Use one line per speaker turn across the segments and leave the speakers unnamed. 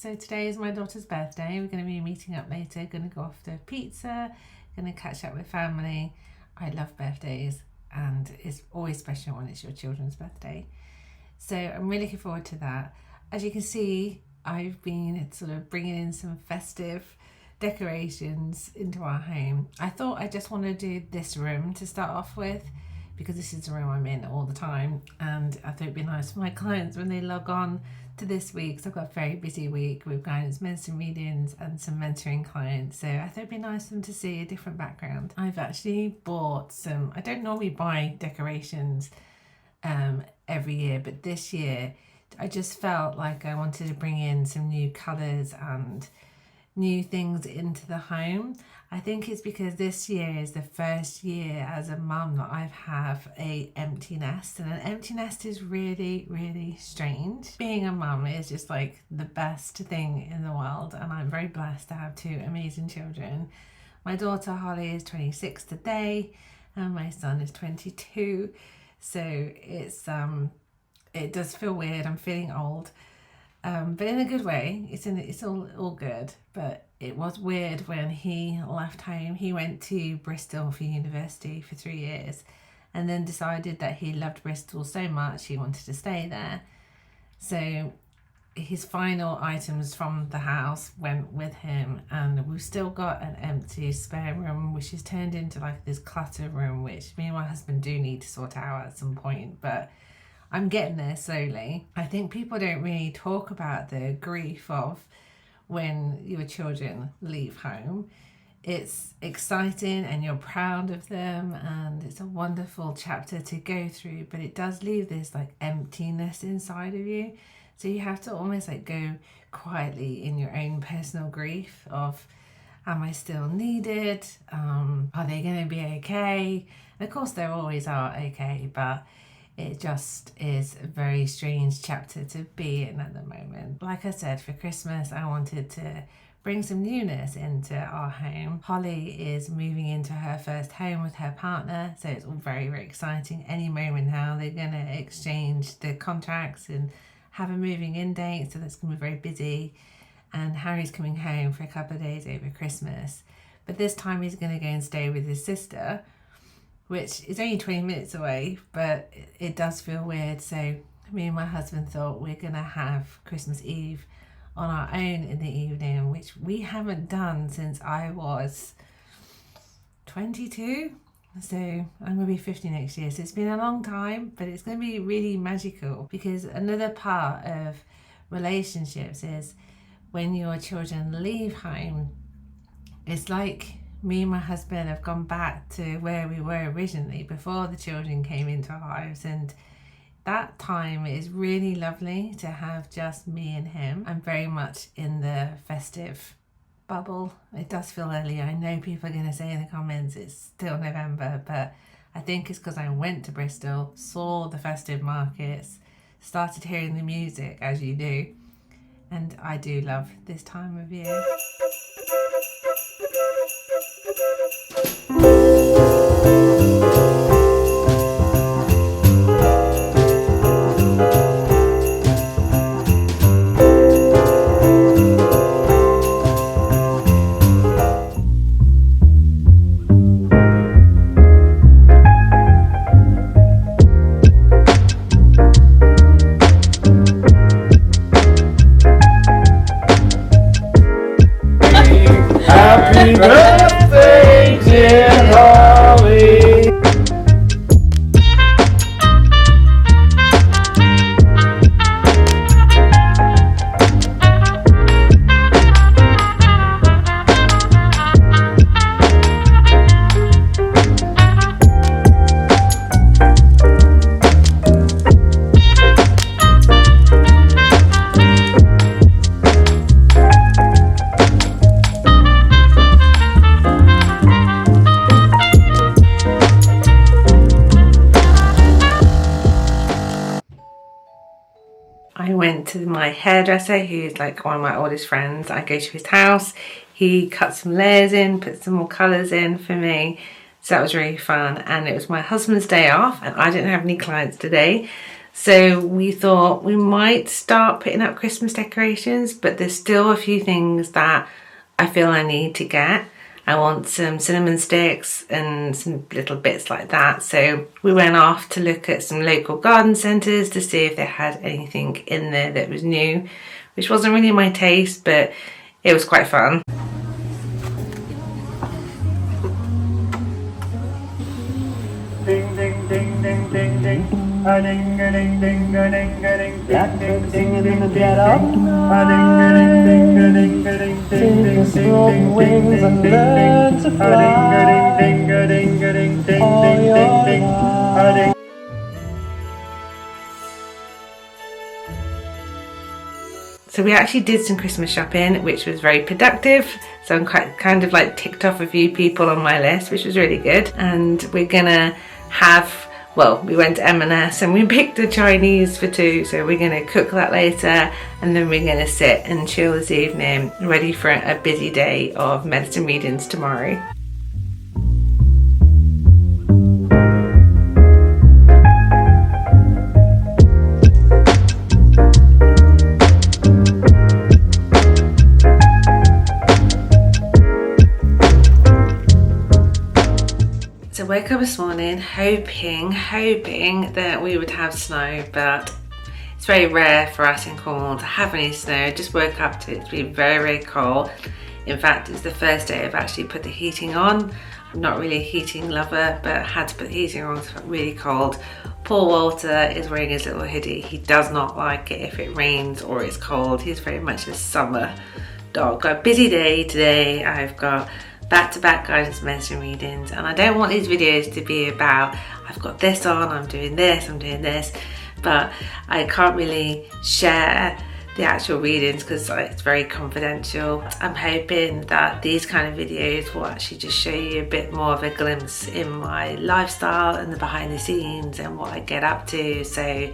So today is my daughter's birthday. We're going to be meeting up later, going to go off to pizza, going to catch up with family. I love birthdays and it's always special when it's your children's birthday. So I'm really looking forward to that. As you can see, I've been sort of bringing in some festive decorations into our home. I thought I just want to do this room to start off with, because this is the room I'm in all the time, and I thought it'd be nice for my clients when they log on to this week. So I've got a very busy week with guidance medicine readings and some mentoring clients, so I thought it'd be nice for them to see a different background. I've actually bought some, I don't normally buy decorations every year, but this year I just felt like I wanted to bring in some new colours and new things into the home. I think it's because this year is the first year as a mum that I've have a empty nest, and an empty nest is really, really strange. Being a mum is just like the best thing in the world, and I'm very blessed to have two amazing children. My daughter Holly is 26 today and my son is 22, so it's it does feel weird. I'm feeling old, but in a good way. It's all good, but it was weird when he left home. He went to Bristol for university for 3 years and then decided that he loved Bristol so much he wanted to stay there. So his final items from the house went with him, and we've still got an empty spare room which is turned into like this clutter room, which me and my husband do need to sort out at some point, but I'm getting there slowly. I think people don't really talk about the grief of when your children leave home. It's exciting and you're proud of them and it's a wonderful chapter to go through, but it does leave this like emptiness inside of you. So you have to almost like go quietly in your own personal grief of, am I still needed? Are they going to be okay? And of course they always are okay, but it just is a very strange chapter to be in at the moment. Like I said, for Christmas, I wanted to bring some newness into our home. Holly is moving into her first home with her partner, so it's all very, very exciting. Any moment now, they're going to exchange the contracts and have a moving in date, so that's going to be very busy. And Harry's coming home for a couple of days over Christmas. But this time he's going to go and stay with his sister, which is only 20 minutes away, but it does feel weird. So me and my husband thought we're gonna have Christmas Eve on our own in the evening, which we haven't done since I was 22. So I'm gonna be 50 next year. So it's been a long time, but it's gonna be really magical, because another part of relationships is when your children leave home, it's like me and my husband have gone back to where we were originally before the children came into our lives, and that time is really lovely to have just me and him. I'm very much in the festive bubble. It does feel early. I know people are going to say in the comments it's still November, but I think it's because I went to Bristol, saw the festive markets, started hearing the music as you do, and I do love this time of year.
Happy birthday, dear Holly.
I went to my hairdresser, who's like one of my oldest friends. I go to his house, he cut some layers in, put some more colours in for me. So that was really fun, and it was my husband's day off and I didn't have any clients today. So we thought we might start putting up Christmas decorations, but there's still a few things that I feel I need to get. I want some cinnamon sticks and some little bits like that. So we went off to look at some local garden centres to see if they had anything in there that was new, which wasn't really my taste, but it was quite fun.
Ding ding ding ding ding ding, a ding a ding ding a ding a ding, blackbird singing in the dead of night. A ding a ding ding a ding a ding ding ding ding wings and learn to fly. A ding a ding ding a ding ding ding ding ding, a ding.
So we actually did some Christmas shopping, which was very productive. So I'm kind of like ticked off a few people on my list, which was really good. And we're gonna have, well, we went to M&S and we picked a Chinese for 2. So we're gonna cook that later, and then we're gonna sit and chill this evening, ready for a busy day of medicine readings tomorrow. So I woke up this morning hoping that we would have snow, but it's very rare for us in Cornwall to have any snow. Just woke up to it to be very, very cold. In fact, it's the first day I've actually put the heating on. I'm not really a heating lover, but I had to put the heating on because it felt really cold. Poor Walter is wearing his little hoodie. He does not like it if it rains or it's cold. He's very much a summer dog. Got a busy day today. I've got back-to-back guidance medicine readings, and I don't want these videos to be about I've got this on, I'm doing this, but I can't really share the actual readings because it's very confidential. I'm hoping that these kind of videos will actually just show you a bit more of a glimpse in my lifestyle and the behind the scenes and what I get up to. So,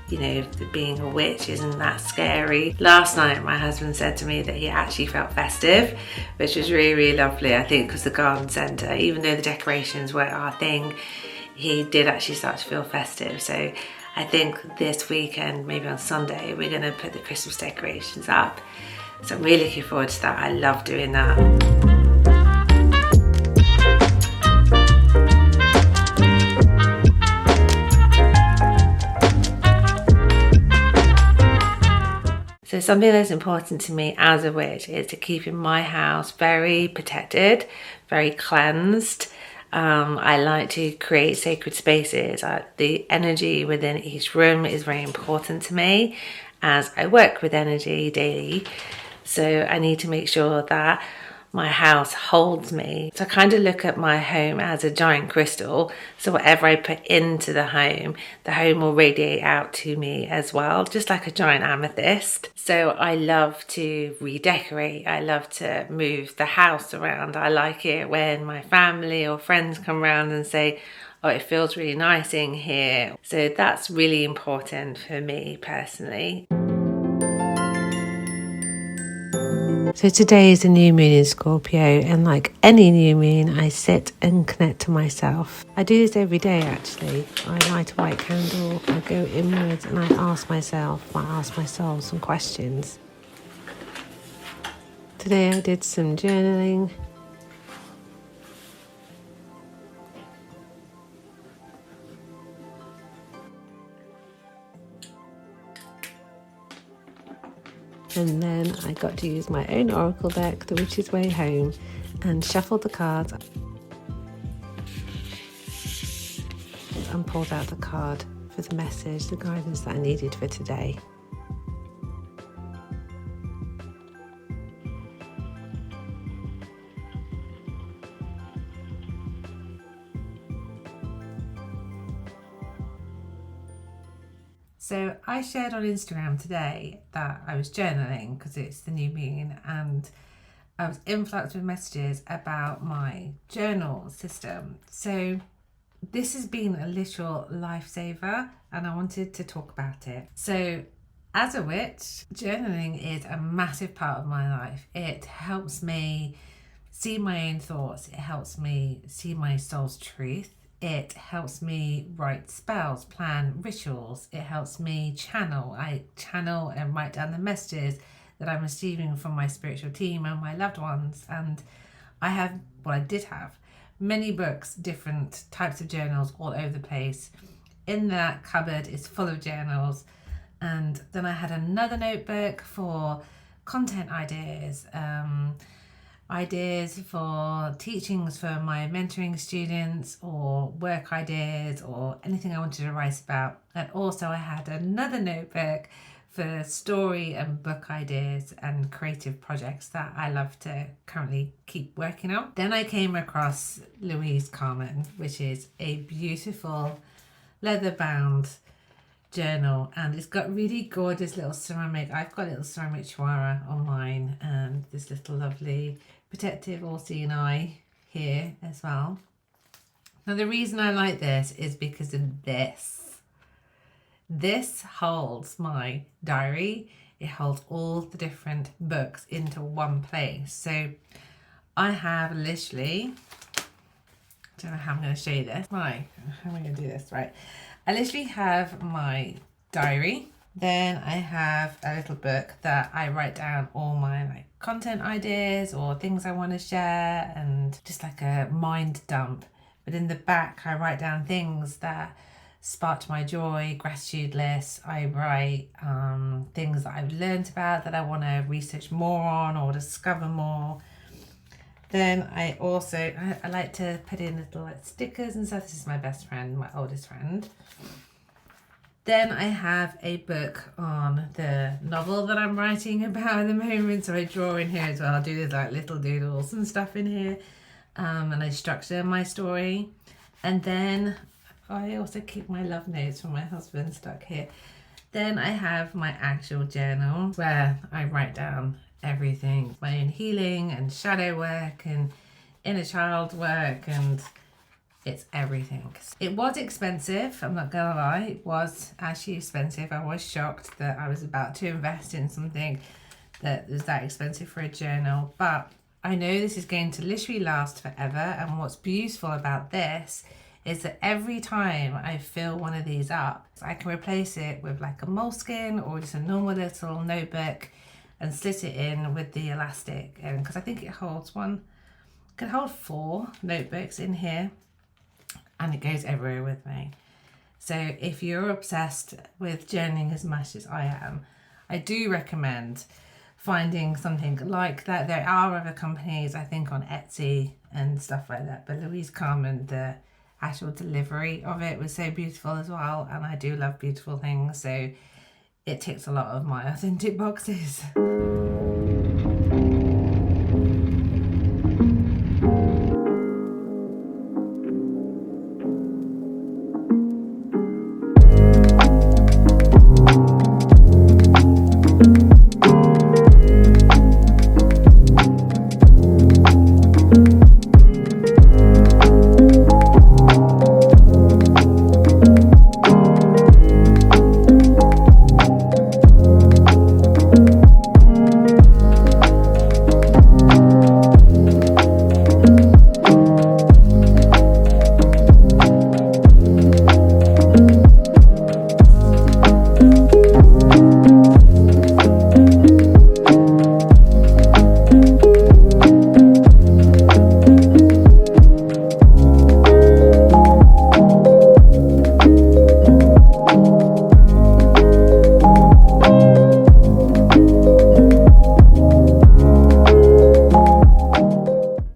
you know, being a witch isn't that scary. Last night my husband said to me that he actually felt festive, which was really, really lovely. I think because the garden centre, even though the decorations weren't our thing, he did actually start to feel festive. So I think this weekend, maybe on Sunday, we're going to put the Christmas decorations up. So I'm really looking forward to that. I love doing that. So something that's important to me as a witch is to keep my house very protected, very cleansed. I like to create sacred spaces. The energy within each room is very important to me as I work with energy daily. So I need to make sure that my house holds me. So I kind of look at my home as a giant crystal. So whatever I put into the home will radiate out to me as well, just like a giant amethyst. So I love to redecorate. I love to move the house around. I like it when my family or friends come around and say, oh, it feels really nice in here. So that's really important for me personally. So today is a new moon in Scorpio, and like any new moon, I sit and connect to myself. I do this every day actually. I light a white candle, I go inwards and I ask my soul some questions. Today I did some journaling. And then I got to use my own oracle deck, The Witch's Way Home, and shuffled the cards and pulled out the card for the message, the guidance that I needed for today. So I shared on Instagram today that I was journaling because it's the new moon, and I was influxed with messages about my journal system. So this has been a literal lifesaver and I wanted to talk about it. So as a witch, journaling is a massive part of my life. It helps me see my own thoughts. It helps me see my soul's truth. It helps me write spells, plan rituals. It helps me channel. I channel and write down the messages that I'm receiving from my spiritual team and my loved ones. And I did have many books, different types of journals all over the place. In that cupboard is full of journals. And then I had another notebook for content ideas, ideas for teachings for my mentoring students, or work ideas, or anything I wanted to write about. And also I had another notebook for story and book ideas and creative projects that I love to currently keep working on. Then I came across Louise Carmen, which is a beautiful leather-bound journal, and it's got really gorgeous little ceramic. I've got a little ceramic chihuahua on mine, and this little lovely protective all-seeing eye here as well. Now the reason I like this is because of this. This holds my diary. It holds all the different books into one place. So I have literally, I don't know how I'm going to show you this. Right, how am I going to do this? Right, I literally have my diary. Then I have a little book that I write down all my content ideas or things I want to share, and just like a mind dump. But in the back I write down things that sparked my joy, gratitude lists. I write things that I've learned about that I want to research more on or discover more. Then I like to put in little stickers and stuff. This is my best friend, my oldest friend. Then I have a book on the novel that I'm writing about at the moment, so I draw in here as well. I do these little doodles and stuff in here, and I structure my story. And then I also keep my love notes from my husband stuck here. Then I have my actual journal where I write down everything, my own healing and shadow work and inner child work, and it's everything. It was expensive, I'm not gonna lie. It was actually expensive. I was shocked that I was about to invest in something that was that expensive for a journal, but I know this is going to literally last forever. And what's beautiful about this is that every time I fill one of these up, I can replace it with like a moleskin or just a normal little notebook and slit it in with the elastic. And because I think it can hold 4 notebooks in here, and it goes everywhere with me. So if you're obsessed with journaling as much as I am, I do recommend finding something like that. There are other companies, I think, on Etsy and stuff like that, but Louise Carmen, the actual delivery of it was so beautiful as well, and I do love beautiful things, so it ticks a lot of my authentic boxes.